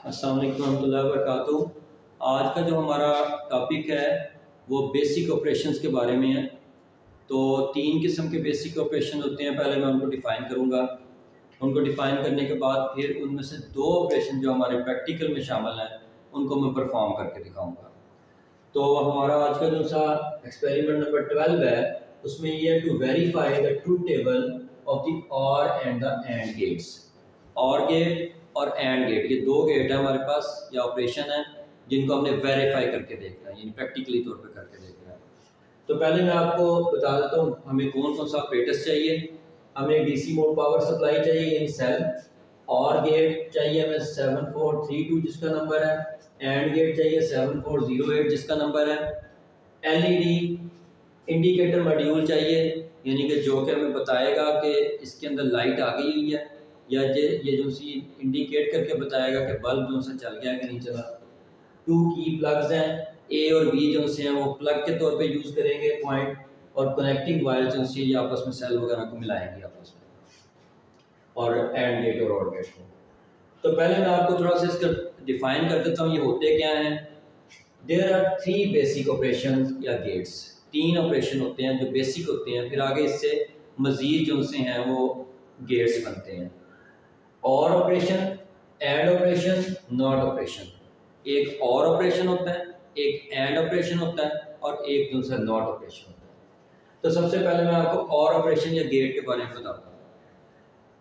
अस्सलाम वालेकुम रहमतुल्लाहि व बरकातुहू। आज का जो हमारा टॉपिक है वो बेसिक ऑपरेशंस के बारे में है। तो तीन किस्म के बेसिक ऑपरेशन होते हैं, पहले मैं उनको डिफ़ाइन करूँगा। उनको डिफ़ाइन करने के बाद फिर उनमें से दो ऑपरेशन जो हमारे प्रैक्टिकल में शामिल हैं उनको मैं परफॉर्म करके दिखाऊँगा। तो हमारा आज का जो सा एक्सपेरिमेंट नंबर 12 है उसमें ये है to verify the truth table of the or and the and gates. Or gate और एंड गेट, ये दो गेट है हमारे पास या ऑपरेशन है जिनको हमने वेरीफाई करके देखना है, यानी प्रैक्टिकली तौर पे करके देखना है। तो पहले मैं आपको बता देता हूँ हमें कौन कौन सा ऑपरेटर्स चाहिए। हमें डीसी मोड पावर सप्लाई चाहिए यानी सेल, और गेट चाहिए हमें 7432 जिसका नंबर है, एंड गेट चाहिए 7408 जिसका नंबर है, एलईडी इंडिकेटर मॉड्यूल चाहिए यानी कि जो कि हमें बताएगा कि इसके अंदर लाइट आ गई हुई है, या ये जो सी इंडिकेट करके बताएगा कि बल्ब जो सा चल गया कि नहीं चला। टू की प्लग्स हैं, ए और बी जो से हैं वो प्लग के तौर पे यूज़ करेंगे पॉइंट, और कनेक्टिंग वायर जो सी ये आपस में सेल वगैरह को मिलाएंगे आपस में, और एंड गेट और गेट को। तो पहले मैं आपको थोड़ा सा इसका डिफाइन कर देता हूँ ये होते क्या हैं। There are three basic operation या गेट्स, तीन ऑपरेशन होते हैं जो बेसिक होते हैं, फिर आगे इससे मज़ीद जो से हैं वो गेट्स बनते हैं। और operation, and operation, not operation. एक और ऑपरेशन होता है, एक एंड ऑपरेशन होता है, और एक दूसरा नॉट ऑपरेशन होता है। तो सबसे पहले मैं आपको और ऑपरेशन या गेट के बारे में बताता हूँ।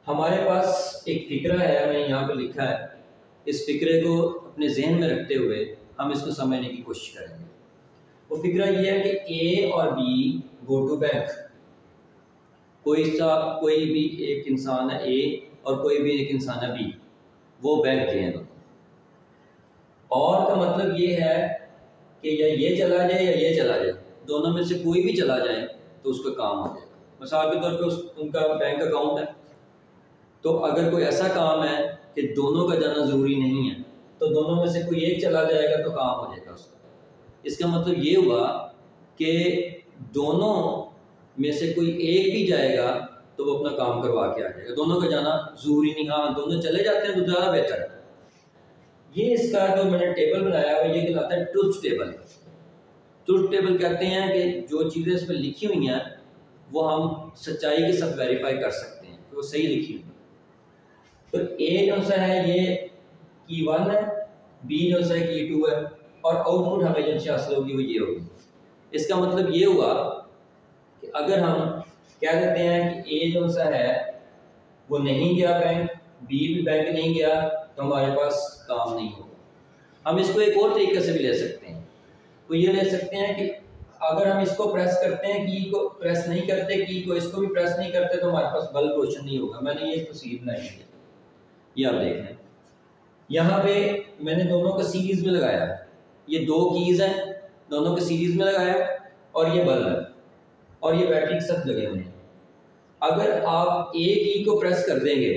हमारे पास एक फिक्रा है, मैंने यहाँ पे लिखा है। इस फिक्रे को अपने जहन में रखते हुए हम इसको समझने की कोशिश करेंगे। वो फिक्रा ये है कि ए और बी गो टू बैंक। कोई भी एक इंसान है ए और कोई भी एक इंसान है बी, वो बैंक के हैं दोनों। और का मतलब ये है कि या ये चला जाए या ये चला जाए, दोनों में से कोई भी चला जाए तो उसका काम हो जाएगा। मिसाल के तौर पे उनका बैंक अकाउंट है, तो अगर कोई ऐसा काम है कि दोनों का जाना ज़रूरी नहीं है तो दोनों में से कोई एक चला जाएगा तो काम हो जाएगा उसका। इसका मतलब ये हुआ कि दोनों में से कोई एक भी जाएगा तो वो अपना काम करवा के आ जाएगा, दोनों का जाना ज़रूरी नहीं। हाँ, दोनों चले जाते हैं तो ज़्यादा बेहतर है। ये इसका जो मैंने टेबल बनाया हुआ ये कहलाता है ट्रुथ टेबल। ट्रुथ टेबल कहते हैं कि जो चीज़ें इसमें लिखी हुई हैं वो हम सच्चाई के साथ वेरीफाई कर सकते हैं कि वो सही लिखी हुई है। तो ए जो सा है ये की 1 है, बी जो सा है की 2 है, और आउटपुट हमें जो सी हासिल होगी वो ये होगी। इसका मतलब ये हुआ कि अगर हम कह देते हैं कि ए जो सा है वो नहीं गया बैंक, बी भी बैंक नहीं गया, तो हमारे पास काम नहीं होगा। हम इसको एक और तरीके से भी ले सकते हैं। तो ये ले सकते हैं कि अगर हम इसको प्रेस करते हैं, की को प्रेस नहीं करते, की को इसको भी प्रेस नहीं करते, तो हमारे पास बल्ब रोशन नहीं होगा। मैंने ये तस्वीर बनाई है, ये आप देख लें। यहाँ पे मैंने दोनों को सीरीज में लगाया है। ये दो कीज हैं, दोनों को सीरीज में लगाया, और ये बल्ब है, और ये बैटरी के साथ लगे हुए हैं। अगर आप ए की को प्रेस कर देंगे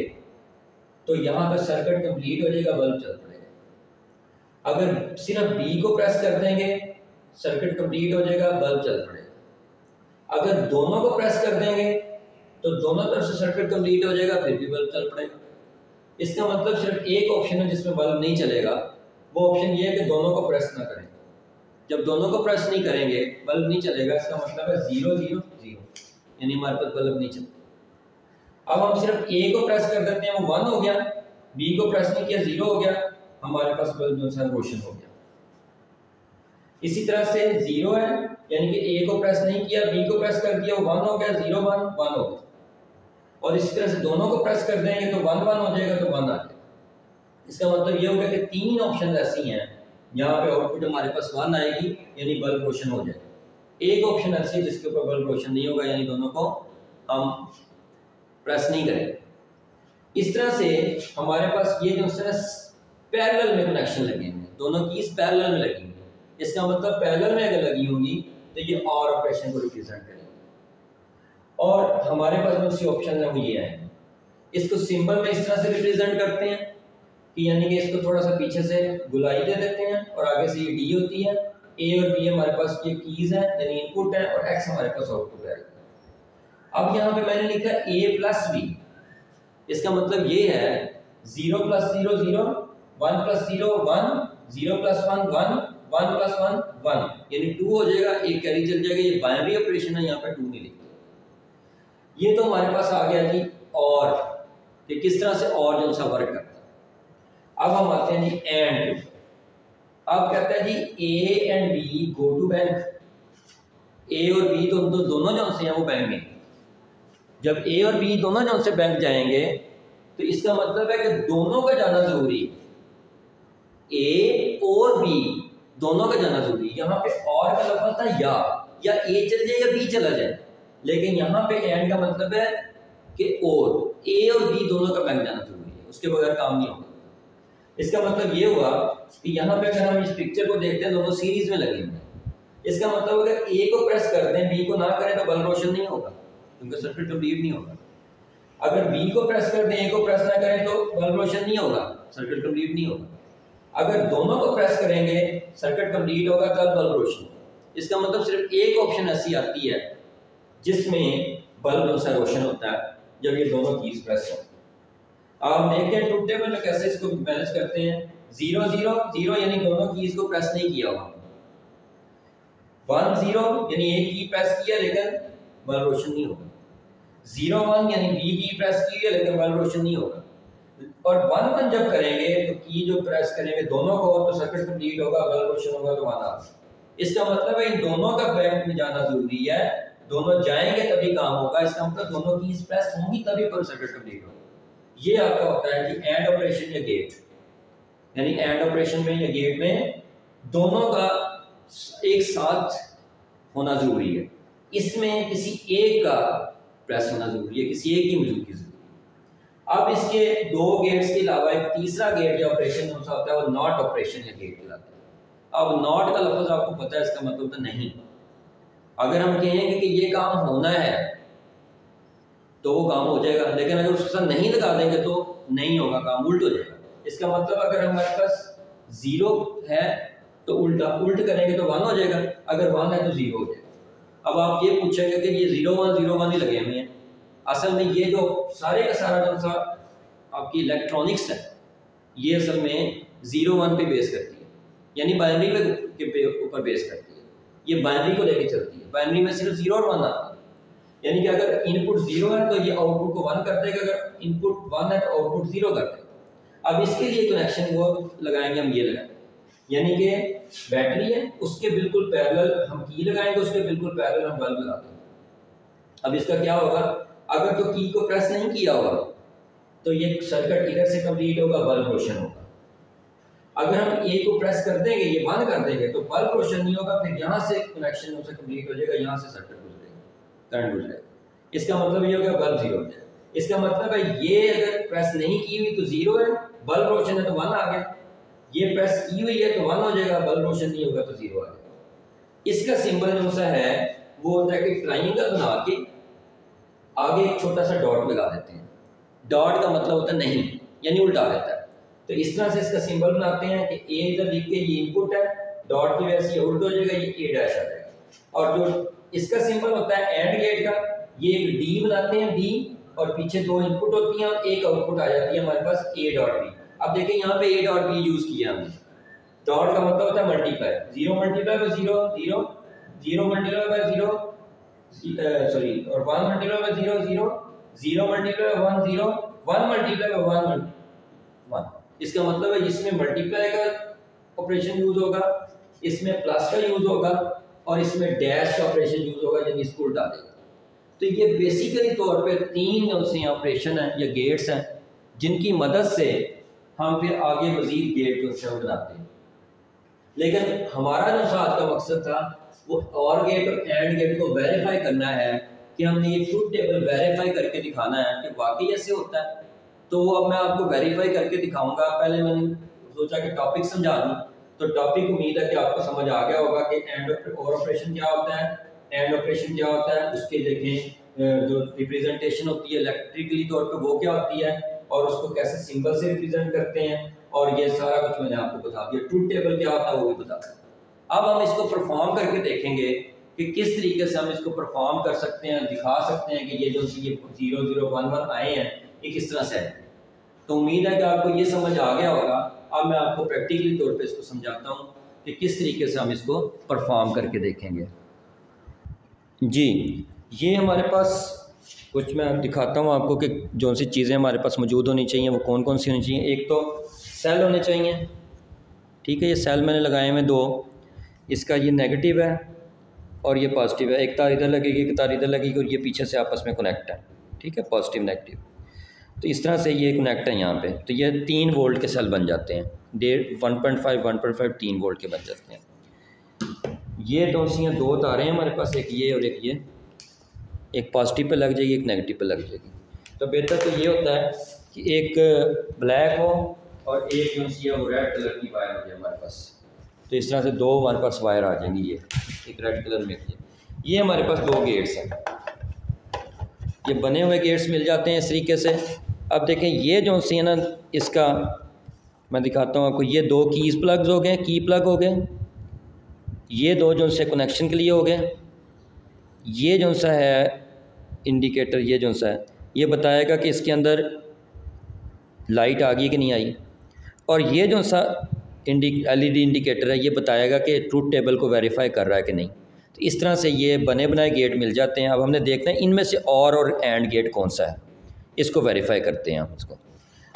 तो यहाँ पर सर्किट कंप्लीट हो जाएगा, बल्ब चल पड़ेगा। अगर सिर्फ बी को प्रेस कर देंगे सर्किट कंप्लीट हो जाएगा, बल्ब चल पड़ेगा। अगर दोनों को प्रेस कर देंगे तो दोनों तरफ से सर्किट कंप्लीट हो जाएगा, फिर भी बल्ब चल पड़ेगा। इसका मतलब सिर्फ एक ऑप्शन है जिसमें बल्ब नहीं चलेगा, वो ऑप्शन ये है कि दोनों को प्रेस ना करें। जब दोनों को प्रेस नहीं करेंगे बल्ब नहीं चलेगा, इसका मतलब है 0 0 0, यानी हमारे पास बल्ब नहीं चलता। अब हम सिर्फ ए को प्रेस कर देते हैं, वो 1 हो गया, बी को प्रेस नहीं किया 0 हो गया, हमारे पास बल्ब जो है रोशन हो गया। इसी तरह से 0 है यानी कि ए को प्रेस नहीं किया, बी को प्रेस कर दिया, 1 हो गया, 0 1 1 हो गया। और इसी तरह से दोनों को प्रेस कर देंगे तो 1 1 हो जाएगा, तो 1 आ जाएगा। इसका मतलब ये होगा कि तीन ऑप्शन ऐसी हैं यहाँ पे आउटपुट हमारे पास 1 आएगी यानी बल्ब रोशन हो जाएगा। एक ऑप्शन ऐसी है जिसके ऊपर बल्ब रोशन नहीं होगा, यानी दोनों को हम प्रेस नहीं करेंगे। इस तरह से हमारे पास ये जो है पैरेलल में कनेक्शन लगे हैं, दोनों की इस पैरेलल में लगी हुई है। इसका मतलब पैरेलल में अगर लगी होंगी तो ये और ऑपरेशन को रिप्रेजेंट करेंगे। और हमारे पास जो सी ऑप्शन है वो ये है। इसको सिंबल में इस तरह से रिप्रेजेंट करते हैं कि यानी कि इसको थोड़ा सा पीछे से गुलाई दे देते हैं और आगे से ये डी होती है, ए और बी हमारे पास ये कीज हैं यानी इनपुट है, और एक्स हमारे पास आउटपुट है। अब यहाँ पे मैंने लिखा ए प्लस बी, इसका मतलब ये है 0 + 0 0, 1 + 0 1, 0 + 1 1, 1 + 1 1, यानी 2 हो जाएगा, एक कैरी चल जाएगा। ये बाइनरी ऑपरेशन है, यहाँ पे 2 नहीं लिखते। ये तो हमारे पास आ गया जी और कि किस तरह से और जो सा वर्क करता है। अब हम आते हैं जी एंड। अब कहता है जी A and B go to bank. A और बी तो दोनों जो से हैं वो बैंक में। जब ए और बी दोनों जो से बैंक जाएंगे तो इसका मतलब है कि दोनों का जाना जरूरी है। ए और बी दोनों का जाना जरूरी है। यहाँ पे और का लफ्ज़ था या ए चल जाए या बी चला जाए, लेकिन यहाँ पे एंड का मतलब है कि और ए और बी दोनों का बैंक जाना जरूरी है, उसके बगैर काम नहीं होगा। इसका मतलब ये हुआ कि यहाँ पे अगर हम इस पिक्चर को देखते हैं, दोनों सीरीज में लगे हुए हैं। इसका मतलब अगर ए को प्रेस करते हैं, बी को ना करें तो बल्ब रोशन नहीं होगा, क्योंकि सर्किट कंप्लीट नहीं होगा। अगर बी को प्रेस कर दें, ए को प्रेस ना करें तो बल्ब रोशन नहीं होगा, सर्किट कंप्लीट नहीं होगा। अगर दोनों को प्रेस करेंगे, सर्किट कंप्लीट होगा, तब बल्ब रोशन होगा। इसका मतलब सिर्फ एक ऑप्शन ऐसी आती है जिसमें बल्ब सा रोशन होता है, जब ये दोनों कीज प्रेस हो। आप देखते हैं ट्रुथ टेबल में कैसे इसको मैनेज करते हैं। 0 0 0 यानी दोनों कीज को प्रेस नहीं किया हुआ। 1 0 यानी एक की प्रेस किया लेकिन बल्ब रोशन नहीं होगा। 0 1 यानी बी की प्रेस की है लेकिन बल्ब रोशन नहीं होगा। और 1 1 जब करेंगे तो की जो प्रेस करेंगे दोनों को तो सर्किट कंप्लीट होगा, बल्ब रोशन होगा तो आना। इसका मतलब है इन दोनों का बैंक में जाना जरूरी है, दोनों जाएंगे तभी काम होगा। इसका मतलब दोनों कीज प्रेस होंगी तभी पर सर्किट कंप्लीट होगा। ये आपका होता है कि एंड ऑपरेशन या गेट, यानी एंड ऑपरेशन में या गेट में दोनों का एक साथ होना जरूरी है। इसमें किसी एक का प्रेस होना जरूरी है, किसी एक की मौजूदगी जरूरी है। अब इसके दो गेट्स के अलावा एक तीसरा गेट या ऑपरेशन होता है, वो नॉट ऑपरेशन या गेट कहलाता है। अब नॉट का लफ्ज आपको पता है, इसका मतलब तो नहीं। अगर हम कहेंगे कि ये काम होना है तो वो काम हो जाएगा, लेकिन अगर उसके साथ नहीं लगा देंगे तो नहीं होगा, काम उल्ट हो जाएगा। इसका मतलब अगर हमारे पास 0 है तो उल्ट करेंगे तो 1 हो जाएगा, अगर 1 है तो 0 हो जाएगा। अब आप ये पूछेंगे कि ये 0 1 ही लगे हुए हैं। असल में ये जो सारे का सारा जो सा आपकी इलेक्ट्रॉनिक्स है, ये असल में 0 1 पे बेस करती है, यानी बाइनरी के ऊपर बेस करती है। ये बाइनरी को लेके चलती है। बाइनरी में सिर्फ 0 और 1 आता है, यानी कि अगर इनपुट 0 है तो ये आउटपुट को 1 कर देगा, अगर इनपुट 1 है तो आउटपुट 0 कर देगा। अब इसके लिए कनेक्शन वो लगाएंगे, हम ये लगाएंगे, यानी कि बैटरी है उसके बिल्कुल पैरेलल हम की लगाएंगे, उसके बिल्कुल पैरेलल हम बल्ब लगा देंगे। अब इसका क्या होगा, अगर तो की को प्रेस नहीं किया होगा तो ये सर्किट इधर से कंप्लीट होगा, बल्ब रोशन होगा। अगर हम ए को प्रेस कर देंगे, ये बंद कर देंगे तो बल्ब रोशन नहीं होगा, फिर यहाँ से कनेक्शन उसे कंप्लीट हो जाएगा, यहाँ से सर्किट करंट गुजरेगा। इसका मतलब ये हो गया बल्ब 0 हो जाएगा। इसका मतलब है ये अगर प्रेस नहीं की हुई तो 0 है, बल्ब रोशन है तो 1 आ गया। ये प्रेस की हुई है तो 1 हो जाएगा, बल्ब रोशन नहीं होगा तो 0 आ जाएगा। इसका सिंबल जो सा है वो होता है कि ट्राइंगल बना के आगे एक छोटा सा डॉट लगा देते हैं। डॉट का मतलब होता है नहीं, यानी उल्टा रहता है। तो इस तरह से इसका सिंबल बनाते हैं कि ए इधर लिख के ये इनपुट है, डॉट की वजह से ये उल्ट हो जाएगा, ये ए डैश आ जाएगा। और जो इसका सिंबल होता है एंड गेट का, ये एक डी बनाते हैं, डी, और पीछे 2 इनपुट होती हैं और एक आउटपुट आ जाती है हमारे पास ए डॉट बी। अब देखिए यहाँ पे ए डॉट बी यूज किया हमने। डॉट का मतलब होता है multiply, 0 multiply by 0 0, 0 multiply by 0 sorry, और 1 multiply by 0 0, 0 multiply by 1 0, 1 multiply by 1 1। इसका मतलब है इसमें मल्टीप्लाई का ऑपरेशन यूज होगा, इसमें प्लस का यूज होगा और इसमें डैश का ऑपरेशन यूज होगा, यानी इसको उल्टा देगा। तो ये बेसिकली तौर पे 3 ऐसे ऑपरेशन हैं या गेट्स हैं जिनकी मदद से हम फिर आगे मजीद गेट को बनाते हैं। लेकिन हमारा जो आज का मकसद था वो और गेट और एंड गेट को वेरीफाई करना है कि हमने ये ट्रुथ टेबल वेरीफाई करके दिखाना है कि वाकई ऐसे होता है। तो अब मैं आपको वेरीफाई करके दिखाऊंगा। पहले मैंने सोचा कि टॉपिक समझा दूँ, तो टॉपिक उम्मीद है कि आपको समझ आ गया होगा कि एंड और ऑपरेशन क्या होता है, एंड ऑपरेशन क्या होता है, उसके देखें जो रिप्रेजेंटेशन होती है इलेक्ट्रिकली तौर पे वो क्या होती है और उसको कैसे सिंबल से रिप्रेजेंट करते हैं, और ये सारा कुछ मैंने आपको बता दिया। ट्रुथ टेबल क्या होता है वो भी बता दिया। अब हम इसको परफॉर्म करके देखेंगे कि किस तरीके से हम इसको परफॉर्म कर सकते हैं, दिखा सकते हैं कि ये जो ये 0 0 1 1 आए हैं ये किस तरह से है। तो उम्मीद है कि आपको ये समझ आ गया होगा। अब मैं आपको प्रैक्टिकली तौर पे इसको समझाता हूँ कि किस तरीके से हम इसको परफॉर्म करके देखेंगे। जी, ये हमारे पास कुछ मैं दिखाता हूँ आपको कि जो सी चीज़ें हमारे पास मौजूद होनी चाहिए वो कौन कौन सी होनी चाहिए। एक तो सेल होने चाहिए, ठीक है। ये सेल मैंने लगाए हुए दो, इसका ये नेगेटिव है और ये पॉजिटिव है। एक तार इधर लगेगी, एक तार इधर लगेगी और ये पीछे से आपस में कनेक्ट है, ठीक है, पॉजिटिव नेगेटिव। तो इस तरह से ये कनेक्ट है यहाँ पे। तो ये 3 वोल्ट के सेल बन जाते हैं, 1.5 3 वोल्ट के बन जाते हैं। ये दो तारें हैं हमारे पास, एक ये और एक ये, एक पॉजिटिव पे लग जाएगी, एक नेगेटिव पे लग जाएगी। तो बेहतर तो ये होता है कि एक ब्लैक हो और एक जो सी है वो रेड कलर की वायर हो जाए हमारे पास। तो इस तरह से दो हमारे पास वायर आ जाएंगी, ये एक रेड कलर में, ये हमारे पास 2 गेट्स हैं। ये बने हुए गेट्स मिल जाते हैं इस तरीके से। अब देखें ये जो सी है ना, इसका मैं दिखाता हूँ आपको। ये 2 कीज़ प्लग्स हो गए, की प्लग हो गए। ये 2 जो से कनेक्शन के लिए हो गए। ये जो सा है इंडिकेटर, ये जो सा है ये बताएगा कि इसके अंदर लाइट आ गई कि नहीं आई। और ये जो सा LED इंडिकेटर है ये बताएगा कि ट्रूथ टेबल को वेरीफाई कर रहा है कि नहीं। तो इस तरह से ये बने बनाए गेट मिल जाते हैं। अब हमने देखना है इनमें से और एंड गेट कौन सा है, इसको वेरीफाई करते हैं हम इसको।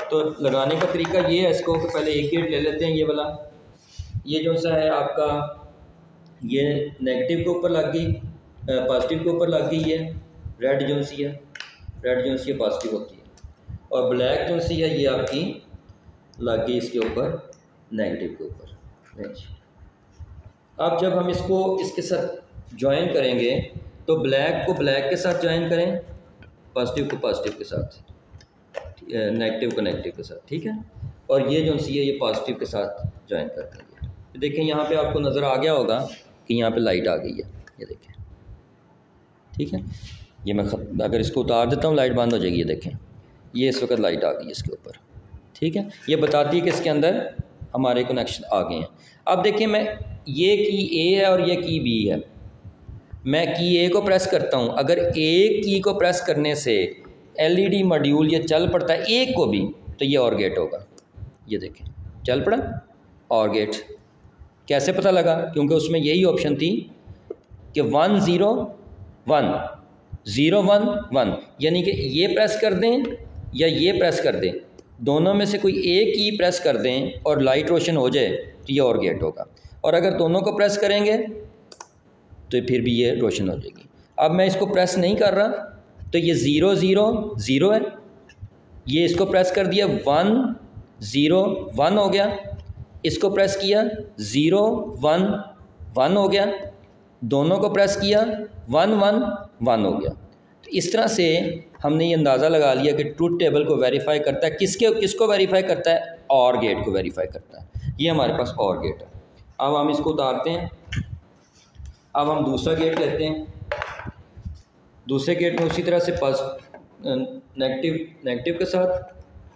तो लगाने का तरीका ये है, इसको कि पहले एक गेट ले लेते हैं, ये वाला। ये जो सा है आपका, ये नेगेटिव के ऊपर लग गई, पॉजिटिव के ऊपर लग गई है। रेड जो सी है पॉजिटिव होती है, और ब्लैक जो सी है ये आपकी लग गई इसके ऊपर, नेगेटिव के ऊपर। अब जब हम इसको इसके साथ ज्वाइन करेंगे तो ब्लैक को ब्लैक के साथ ज्वाइन करें, पॉजिटिव को पॉजिटिव के साथ, नेगेटिव को नेगेटिव के साथ, ठीक है। और ये जो सी है ये पॉजिटिव के साथ ज्वाइन करते हैं। तो देखें यहाँ पे आपको नज़र आ गया होगा कि यहाँ पे लाइट आ गई है, ये देखें, ठीक है। ये मैं अगर इसको उतार देता हूँ लाइट बंद हो जाएगी, ये देखें, ये इस वक्त लाइट आ गई है इसके ऊपर, ठीक है। ये बताती है कि इसके अंदर हमारे कनेक्शन आ गए हैं। अब देखिए, मैं ये की ए है और ये की बी है। मैं की ए को प्रेस करता हूँ, अगर एक की को प्रेस करने से LED मॉड्यूल ये चल पड़ता है एक को भी, तो ये और गेट होगा। ये देखें चल पड़ा और गेट। कैसे पता लगा? क्योंकि उसमें यही ऑप्शन थी कि 1 0 1 0 1 1, यानी कि ये प्रेस कर दें या ये प्रेस कर दें, दोनों में से कोई एक ही प्रेस कर दें और लाइट रोशन हो जाए तो ये और गेट होगा। और अगर दोनों को प्रेस करेंगे तो फिर भी ये रोशन हो जाएगी। अब मैं इसको प्रेस नहीं कर रहा तो ये 0 0 0 है। ये इसको प्रेस कर दिया 1 0 1 हो गया, इसको प्रेस किया 0 1 1 हो गया, दोनों को प्रेस किया 1 1 1 हो गया। तो इस तरह से हमने ये अंदाज़ा लगा लिया कि ट्रूथ टेबल को वेरीफाई करता है। किसको वेरीफाई करता है? और गेट को वेरीफाई करता है। ये हमारे पास और गेट है। अब हम इसको उतारते हैं। अब हम दूसरा गेट लेते हैं। दूसरे गेट में उसी तरह से नेगेटिव के साथ,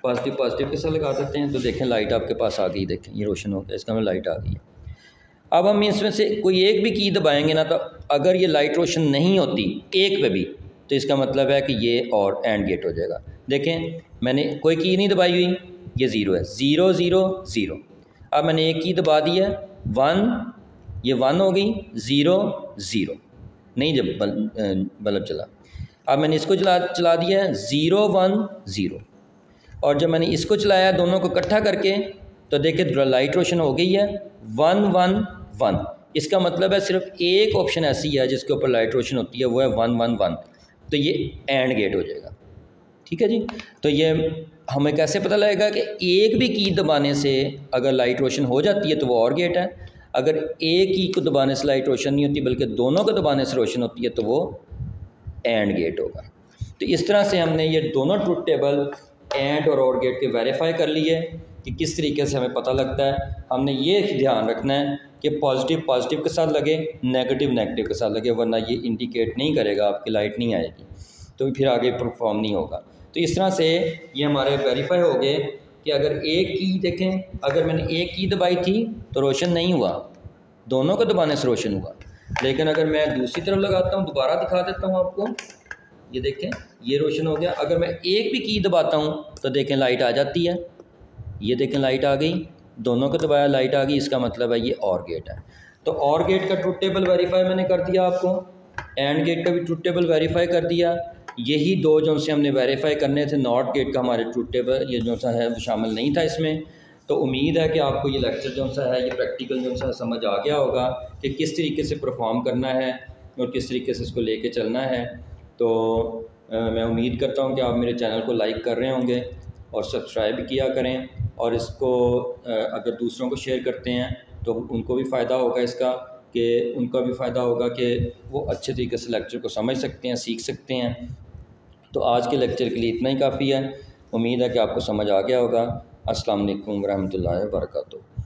पॉजिटिव के साथ लगा देते हैं। तो देखें लाइट आपके पास आ गई, देखें ये रोशन हो गया, इसका मतलब लाइट आ गई है। अब हम इसमें से कोई एक भी की दबाएंगे ना, तो अगर ये लाइट रोशन नहीं होती एक पे भी, तो इसका मतलब है कि ये और एंड गेट हो जाएगा। देखें मैंने कोई की नहीं दबाई हुई, ये 0 है, 0 0 0। अब मैंने एक की दबा दी है 1, ये 1 हो गई, 0 0 नहीं, जब बल्ब चला। अब मैंने इसको चला दिया है 0 1 0, और जब मैंने इसको चलाया दोनों को इकट्ठा करके, तो देखिए लाइट रोशन हो गई है 1 1 1। इसका मतलब है सिर्फ एक ऑप्शन ऐसी है जिसके ऊपर लाइट रोशन होती है, वो है 1 1 1। तो ये एंड गेट हो जाएगा, ठीक है जी। तो ये हमें कैसे पता लगेगा कि एक भी की दबाने से अगर लाइट रोशन हो जाती है तो वो और गेट है, अगर एक की को दबाने से लाइट रोशन नहीं होती बल्कि दोनों को दबाने से रोशन होती है तो वो एंड गेट होगा। तो इस तरह से हमने ये दोनों ट्रूथ टेबल एंड और गेट के वेरीफाई कर लिए कि किस तरीके से हमें पता लगता है। हमने ये ध्यान रखना है कि पॉजिटिव के साथ लगे, नेगेटिव के साथ लगे, वरना ये इंडिकेट नहीं करेगा, आपकी लाइट नहीं आएगी, तो फिर आगे परफॉर्म नहीं होगा। तो इस तरह से ये हमारे वेरीफाई हो गए कि अगर एक की देखें, अगर मैंने एक की दबाई थी तो रोशन नहीं हुआ, दोनों को दबाने से रोशन हुआ। लेकिन अगर मैं दूसरी तरफ लगाता हूँ, दोबारा दिखा देता हूँ आपको, ये देखें ये रोशन हो गया। अगर मैं एक भी की दबाता हूँ तो देखें लाइट आ जाती है, ये देखें लाइट आ गई, दोनों को दबाया लाइट आ गई, इसका मतलब है ये और गेट है। तो और गेट का ट्रुथ टेबल वेरीफाई मैंने कर दिया आपको, एंड गेट का भी ट्रुथ टेबल वेरीफाई कर दिया। यही दो जो से हमने वेरीफाई करने थे, नॉट गेट का हमारे ट्रुथ टेबल ये जो सा है वो शामिल नहीं था इसमें। तो उम्मीद है कि आपको ये लेक्चर जो सा है, ये प्रैक्टिकल जो सा समझ आ गया होगा कि किस तरीके से परफॉर्म करना है और किस तरीके से इसको लेके चलना है। तो मैं उम्मीद करता हूँ कि आप मेरे चैनल को लाइक कर रहे होंगे और सब्सक्राइब किया करें, और इसको अगर दूसरों को शेयर करते हैं तो उनको भी फ़ायदा होगा इसका, कि उनका भी फ़ायदा होगा कि वो अच्छे तरीके से लेक्चर को समझ सकते हैं, सीख सकते हैं। तो आज के लेक्चर के लिए इतना ही काफ़ी है। उम्मीद है कि आपको समझ आ गया होगा। अस्सलाम वालेकुम रहमतुल्लाहि व बरकातुहू।